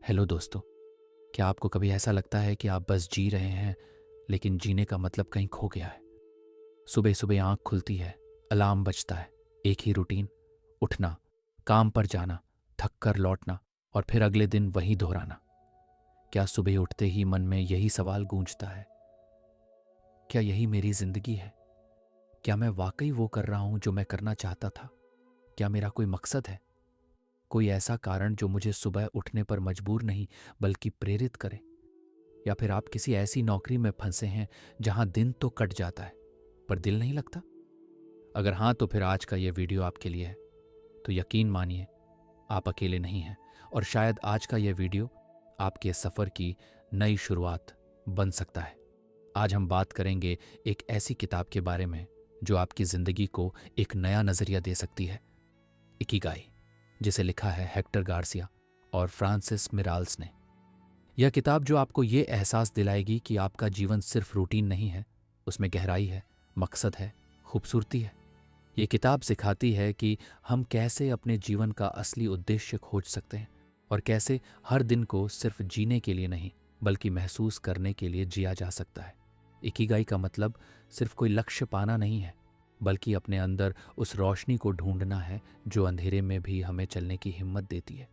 Hello दोस्तों। क्या आपको कभी ऐसा लगता है कि आप बस जी रहे हैं लेकिन जीने का मतलब कहीं खो गया है? सुबह सुबह आंख खुलती है, अलार्म बजता है, एक ही रूटीन, उठना, काम पर जाना, थक कर लौटना और फिर अगले दिन वही दोहराना। क्या सुबह उठते ही मन में यही सवाल गूंजता है, क्या यही मेरी जिंदगी है? क्या मैं वाकई वो कर रहा हूं जो मैं करना चाहता था? क्या मेरा कोई मकसद है, कोई ऐसा कारण जो मुझे सुबह उठने पर मजबूर नहीं बल्कि प्रेरित करे? या फिर आप किसी ऐसी नौकरी में फंसे हैं जहां दिन तो कट जाता है पर दिल नहीं लगता? अगर हाँ, तो फिर आज का ये वीडियो आपके लिए है। तो यकीन मानिए, आप अकेले नहीं हैं और शायद आज का ये वीडियो आपके सफ़र की नई शुरुआत बन सकता है। आज हम बात करेंगे एक ऐसी किताब के बारे में जो आपकी ज़िंदगी को एक नया नज़रिया दे सकती है, इकिगाई, जिसे लिखा है हेक्टर गार्सिया और फ्रांसिस मिराल्स ने। यह किताब जो आपको ये एहसास दिलाएगी कि आपका जीवन सिर्फ रूटीन नहीं है, उसमें गहराई है, मकसद है, खूबसूरती है। ये किताब सिखाती है कि हम कैसे अपने जीवन का असली उद्देश्य खोज सकते हैं और कैसे हर दिन को सिर्फ जीने के लिए नहीं बल्कि महसूस करने के लिए जिया जा सकता है। इकिगाई का मतलब सिर्फ कोई लक्ष्य पाना नहीं है, बल्कि अपने अंदर उस रोशनी को ढूंढना है जो अंधेरे में भी हमें चलने की हिम्मत देती है।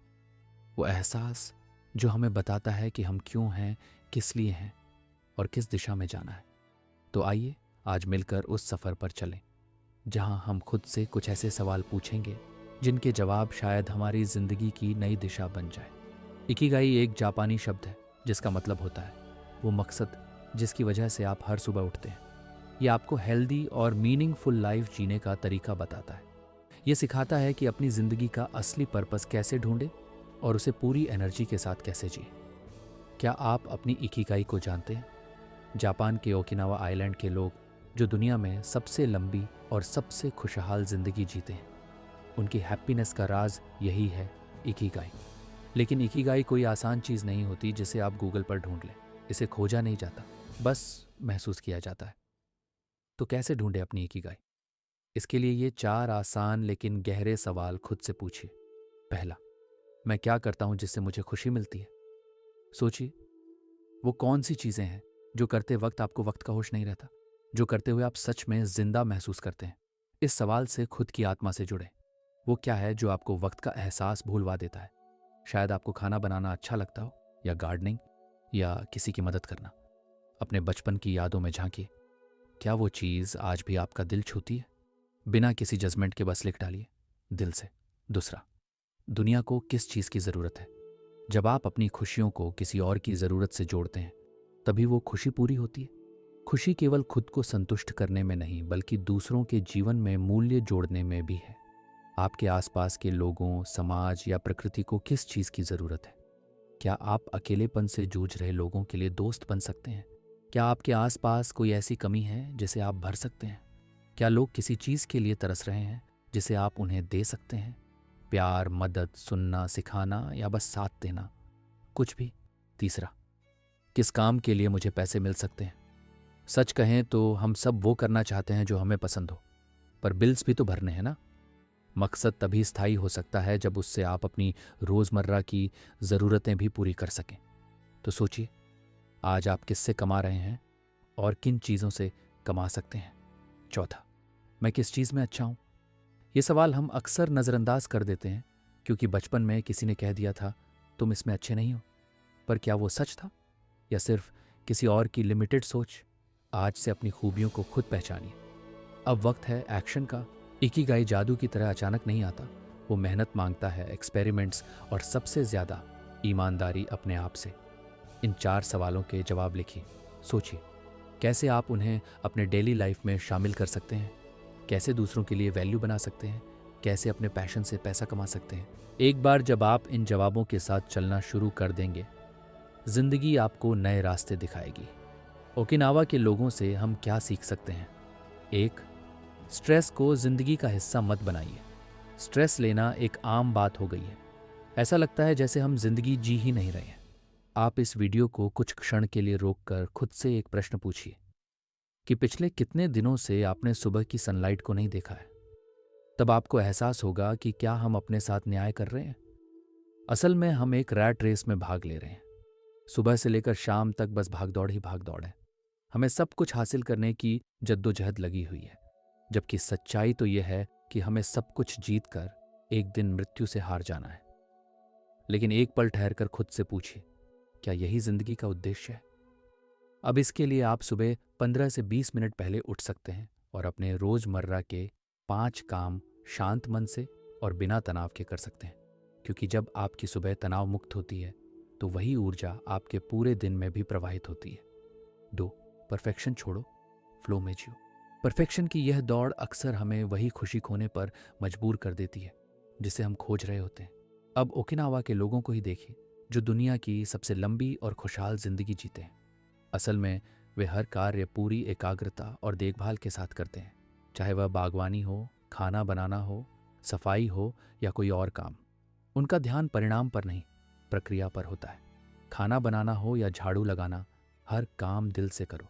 वो एहसास जो हमें बताता है कि हम क्यों हैं, किस लिए हैं और किस दिशा में जाना है। तो आइए आज मिलकर उस सफ़र पर चलें जहां हम खुद से कुछ ऐसे सवाल पूछेंगे जिनके जवाब शायद हमारी ज़िंदगी की नई दिशा बन जाए। इकिगाई एक जापानी शब्द है जिसका मतलब होता है वो मकसद जिसकी वजह से आप हर सुबह उठते हैं। ये आपको हेल्दी और मीनिंगफुल लाइफ जीने का तरीका बताता है। ये सिखाता है कि अपनी ज़िंदगी का असली पर्पस कैसे ढूंढें और उसे पूरी एनर्जी के साथ कैसे जिए। क्या आप अपनी इकिगाई को जानते हैं? जापान के ओकिनावा आइलैंड के लोग जो दुनिया में सबसे लंबी और सबसे खुशहाल जिंदगी जीते हैं, उनकी हैप्पीनेस का राज यही है, इकिगाई। लेकिन इकिगाई कोई आसान चीज़ नहीं होती जिसे आप गूगल पर ढूंढ लें। इसे खोजा नहीं जाता, बस महसूस किया जाता है। तो कैसे ढूंढे अपनी इकिगाई? इसके लिए ये 4 आसान लेकिन गहरे सवाल खुद से पूछिए। पहला, मैं क्या करता हूं जिससे मुझे खुशी मिलती है? सोचिए, वो कौन सी चीज़ें हैं जो करते वक्त आपको वक्त का होश नहीं रहता, जो करते हुए आप सच में जिंदा महसूस करते हैं? इस सवाल से खुद की आत्मा से जुड़े। वो क्या है जो आपको वक्त का एहसास भूलवा देता है? शायद आपको खाना बनाना अच्छा लगता हो, या गार्डनिंग, या किसी की मदद करना। अपने बचपन की यादों में झांकिए। क्या वो चीज़ आज भी आपका दिल छूती है? बिना किसी जजमेंट के बस लिख डालिए, दिल से। दूसरा, दुनिया को किस चीज़ की ज़रूरत है? जब आप अपनी खुशियों को किसी और की ज़रूरत से जोड़ते हैं तभी वो खुशी पूरी होती है। खुशी केवल खुद को संतुष्ट करने में नहीं बल्कि दूसरों के जीवन में मूल्य जोड़ने में भी है। आपके आसपास के लोगों, समाज या प्रकृति को किस चीज़ की ज़रूरत है? क्या आप अकेलेपन से जूझ रहे लोगों के लिए दोस्त बन सकते हैं? क्या आपके आसपास कोई ऐसी कमी है जिसे आप भर सकते हैं? क्या लोग किसी चीज़ के लिए तरस रहे हैं जिसे आप उन्हें दे सकते हैं? प्यार, मदद, सुनना, सिखाना या बस साथ देना, कुछ भी। तीसरा, किस काम के लिए मुझे पैसे मिल सकते हैं? सच कहें तो हम सब वो करना चाहते हैं जो हमें पसंद हो, पर बिल्स भी तो भरने हैं ना। मकसद तभी स्थायी हो सकता है जब उससे आप अपनी रोज़मर्रा की ज़रूरतें भी पूरी कर सकें। तो सोचिए, आज आप किससे कमा रहे हैं और किन चीज़ों से कमा सकते हैं? चौथा, मैं किस चीज़ में अच्छा हूँ? ये सवाल हम अक्सर नज़रअंदाज कर देते हैं क्योंकि बचपन में किसी ने कह दिया था तुम इसमें अच्छे नहीं हो। पर क्या वो सच था या सिर्फ किसी और की लिमिटेड सोच? आज से अपनी खूबियों को खुद पहचानिए। अब वक्त है एक्शन का। इकिगाई जादू की तरह अचानक नहीं आता। वो मेहनत मांगता है, एक्सपेरिमेंट्स और सबसे ज़्यादा ईमानदारी अपने आप से। इन 4 सवालों के जवाब लिखिए। सोचिए, कैसे आप उन्हें अपने डेली लाइफ में शामिल कर सकते हैं? कैसे दूसरों के लिए वैल्यू बना सकते हैं? कैसे अपने पैशन से पैसा कमा सकते हैं? एक बार जब आप इन जवाबों के साथ चलना शुरू कर देंगे, जिंदगी आपको नए रास्ते दिखाएगी। ओकिनावा के लोगों से हम क्या सीख सकते हैं? एक, स्ट्रेस को जिंदगी का हिस्सा मत बनाइए। स्ट्रेस लेना एक आम बात हो गई है। ऐसा लगता है जैसे हम जिंदगी जी ही नहीं रहे हैं। आप इस वीडियो को कुछ क्षण के लिए रोककर खुद से एक प्रश्न पूछिए कि पिछले कितने दिनों से आपने सुबह की सनलाइट को नहीं देखा है? तब आपको एहसास होगा कि क्या हम अपने साथ न्याय कर रहे हैं। असल में हम एक रैट रेस में भाग ले रहे हैं। सुबह से लेकर शाम तक बस भागदौड़ ही भागदौड़ है। हमें सब कुछ हासिल करने की जद्दोजहद लगी हुई है, जबकि सच्चाई तो यह है कि हमें सब कुछ जीत कर एक दिन मृत्यु से हार जाना है। लेकिन एक पल ठहरकर खुद से पूछिए, क्या यही जिंदगी का उद्देश्य है? अब इसके लिए आप सुबह 15 से 20 मिनट पहले उठ सकते हैं और अपने रोजमर्रा के 5 काम शांत मन से और बिना तनाव के कर सकते हैं, क्योंकि जब आपकी सुबह तनाव मुक्त होती है तो वही ऊर्जा आपके पूरे दिन में भी प्रवाहित होती है। 2. परफेक्शन छोड़ो, फ्लो में जियो। परफेक्शन की यह दौड़ अक्सर हमें वही खुशी खोने पर मजबूर कर देती है जिसे हम खोज रहे होते हैं। अब ओकिनावा के लोगों को ही देखिए, जो दुनिया की सबसे लंबी और खुशहाल जिंदगी जीते हैं। असल में वे हर कार्य पूरी एकाग्रता और देखभाल के साथ करते हैं, चाहे वह बागवानी हो, खाना बनाना हो, सफाई हो या कोई और काम। उनका ध्यान परिणाम पर नहीं, प्रक्रिया पर होता है। खाना बनाना हो या झाड़ू लगाना, हर काम दिल से करो।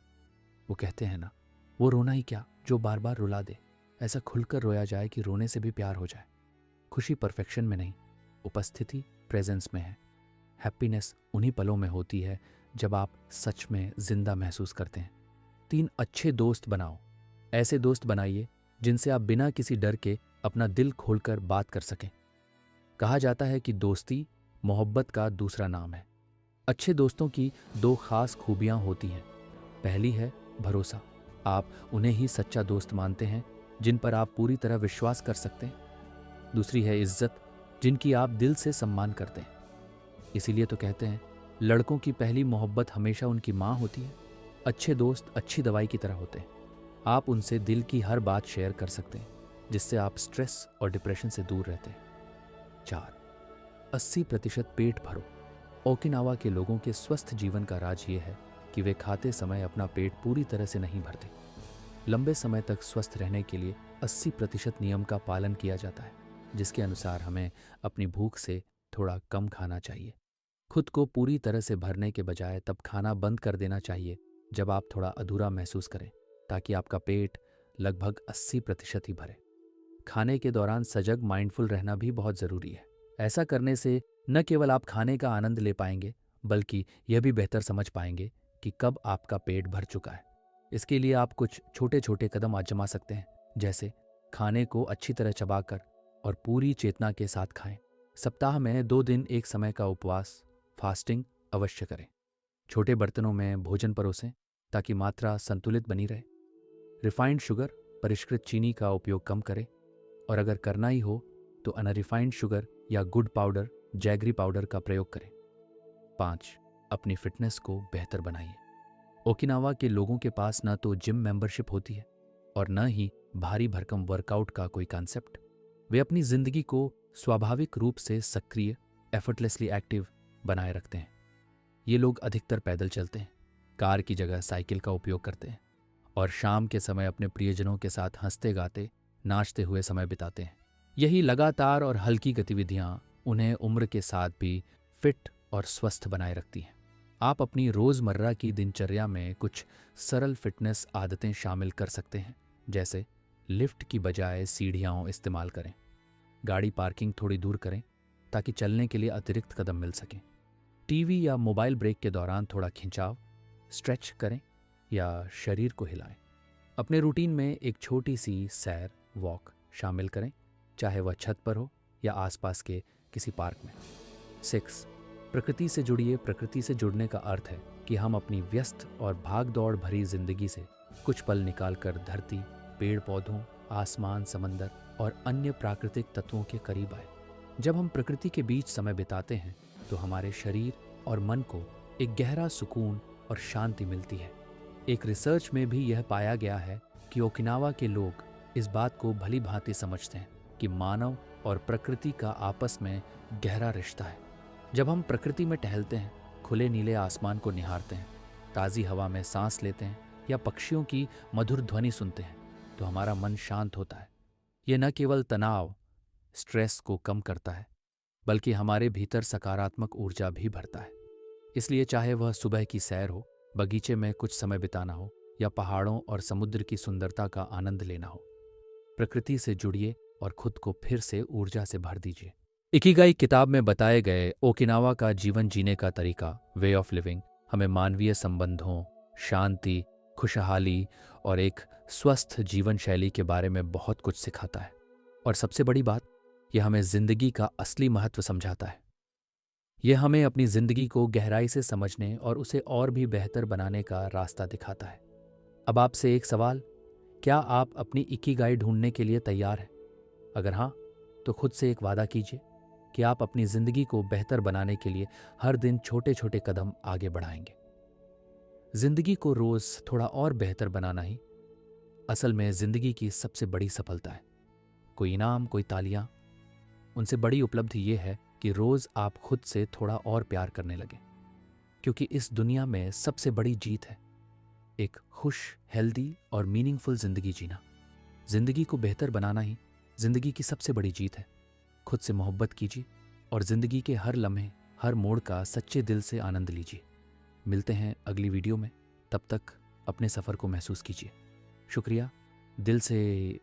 वो कहते हैं ना, वो रोना ही क्या जो बार बार रुला दे, ऐसा खुलकर रोया जाए कि रोने से भी प्यार हो जाए। खुशी परफेक्शन में नहीं, उपस्थिति प्रेजेंस में है। हैप्पीनेस उन्हीं पलों में होती है जब आप सच में जिंदा महसूस करते हैं। 3. अच्छे दोस्त बनाओ। ऐसे दोस्त बनाइए जिनसे आप बिना किसी डर के अपना दिल खोलकर बात कर सकें। कहा जाता है कि दोस्ती मोहब्बत का दूसरा नाम है। अच्छे दोस्तों की 2 खास खूबियां होती हैं। पहली है भरोसा। आप उन्हें ही सच्चा दोस्त मानते हैं जिन पर आप पूरी तरह विश्वास कर सकते हैं। दूसरी है इज्जत, जिनकी आप दिल से सम्मान करते हैं। इसीलिए तो कहते हैं, लड़कों की पहली मोहब्बत हमेशा उनकी माँ होती है। अच्छे दोस्त अच्छी दवाई की तरह होते हैं। आप उनसे दिल की हर बात शेयर कर सकते हैं, जिससे आप स्ट्रेस और डिप्रेशन से दूर रहते हैं। 4. 80% पेट भरो। ओकिनावा के लोगों के स्वस्थ जीवन का राज ये है कि वे खाते समय अपना पेट पूरी तरह से नहीं भरते। लंबे समय तक स्वस्थ रहने के लिए 80% नियम का पालन किया जाता है, जिसके अनुसार हमें अपनी भूख से थोड़ा कम खाना चाहिए। खुद को पूरी तरह से भरने के बजाय तब खाना बंद कर देना चाहिए जब आप थोड़ा अधूरा महसूस करें, ताकि आपका पेट लगभग 80% ही भरे। खाने के दौरान सजग माइंडफुल रहना भी बहुत ज़रूरी है। ऐसा करने से न केवल आप खाने का आनंद ले पाएंगे, बल्कि यह भी बेहतर समझ पाएंगे कि कब आपका पेट भर चुका है। इसके लिए आप कुछ छोटे छोटे कदम आजमा सकते हैं, जैसे खाने को अच्छी तरह चबाकर और पूरी चेतना के साथ खाएं। सप्ताह में 2 दिन एक समय का उपवास फास्टिंग अवश्य करें। छोटे बर्तनों में भोजन परोसें ताकि मात्रा संतुलित बनी रहे। रिफाइंड शुगर, परिष्कृत चीनी का उपयोग कम करें, और अगर करना ही हो तो अनरिफाइंड शुगर या गुड़ पाउडर, जैगरी पाउडर का प्रयोग करें। 5. अपनी फिटनेस को बेहतर बनाइए। ओकिनावा के लोगों के पास न तो जिम मेंबरशिप होती है और न ही भारी भरकम वर्कआउट का कोई कॉन्सेप्ट। वे अपनी जिंदगी को स्वाभाविक रूप से सक्रिय, एफर्टलेसली एक्टिव बनाए रखते हैं। ये लोग अधिकतर पैदल चलते हैं, कार की जगह साइकिल का उपयोग करते हैं और शाम के समय अपने प्रियजनों के साथ हंसते गाते नाचते हुए समय बिताते हैं। यही लगातार और हल्की गतिविधियां उन्हें उम्र के साथ भी फिट और स्वस्थ बनाए रखती हैं। आप अपनी रोजमर्रा की दिनचर्या में कुछ सरल फिटनेस आदतें शामिल कर सकते हैं, जैसे लिफ्ट की बजाय सीढ़ियां इस्तेमाल करें, गाड़ी पार्किंग थोड़ी दूर करें ताकि चलने के लिए अतिरिक्त कदम मिल सकें, टीवी या मोबाइल ब्रेक के दौरान थोड़ा खिंचाव, स्ट्रेच करें या शरीर को हिलाएं। अपने रूटीन में एक छोटी सी सैर वॉक शामिल करें, चाहे वह छत पर हो या आसपास के किसी पार्क में। 6. प्रकृति से जुड़िए। प्रकृति से जुड़ने का अर्थ है कि हम अपनी व्यस्त और भागदौड़ भरी जिंदगी से कुछ पल निकालकर धरती, पेड़ पौधों, आसमान, समंदर और अन्य प्राकृतिक तत्वों के करीब आए। जब हम प्रकृति के बीच समय बिताते हैं तो हमारे शरीर और मन को एक गहरा सुकून और शांति मिलती है। एक रिसर्च में भी यह पाया गया है कि ओकिनावा के लोग इस बात को भली भांति समझते हैं कि मानव और प्रकृति का आपस में गहरा रिश्ता है। जब हम प्रकृति में टहलते हैं, खुले नीले आसमान को निहारते हैं, ताज़ी हवा में सांस लेते हैं या पक्षियों की मधुर ध्वनि सुनते हैं, तो हमारा मन शांत होता है। यह न केवल तनाव, स्ट्रेस को कम करता है, बल्कि हमारे भीतर सकारात्मक ऊर्जा भी भरता है। इसलिए चाहे वह सुबह की सैर हो, बगीचे में कुछ समय बिताना हो या पहाड़ों और समुद्र की सुंदरता का आनंद लेना हो, प्रकृति से जुड़िए और खुद को फिर से ऊर्जा से भर दीजिए। इकिगाई किताब में बताए गए ओकिनावा का जीवन जीने का तरीका, वे ऑफ लिविंग, हमें मानवीय संबंधों, शांति, खुशहाली और एक स्वस्थ जीवन शैली के बारे में बहुत कुछ सिखाता है। और सबसे बड़ी बात, यह हमें जिंदगी का असली महत्व समझाता है। यह हमें अपनी जिंदगी को गहराई से समझने और उसे और भी बेहतर बनाने का रास्ता दिखाता है। अब आपसे एक सवाल, क्या आप अपनी इकिगाई ढूंढने के लिए तैयार हैं? अगर हाँ, तो खुद से एक वादा कीजिए कि आप अपनी जिंदगी को बेहतर बनाने के लिए हर दिन छोटे छोटे कदम आगे बढ़ाएंगे। जिंदगी को रोज थोड़ा और बेहतर बनाना ही असल में जिंदगी की सबसे बड़ी सफलता है। कोई इनाम, कोई तालियां, उनसे बड़ी उपलब्धि यह है कि रोज आप खुद से थोड़ा और प्यार करने लगे। क्योंकि इस दुनिया में सबसे बड़ी जीत है एक खुश, हेल्दी और मीनिंगफुल जिंदगी जीना। जिंदगी को बेहतर बनाना ही जिंदगी की सबसे बड़ी जीत है। खुद से मोहब्बत कीजिए और जिंदगी के हर लम्हे, हर मोड़ का सच्चे दिल से आनंद लीजिए। मिलते हैं अगली वीडियो में, तब तक अपने सफ़र को महसूस कीजिए। शुक्रिया, दिल से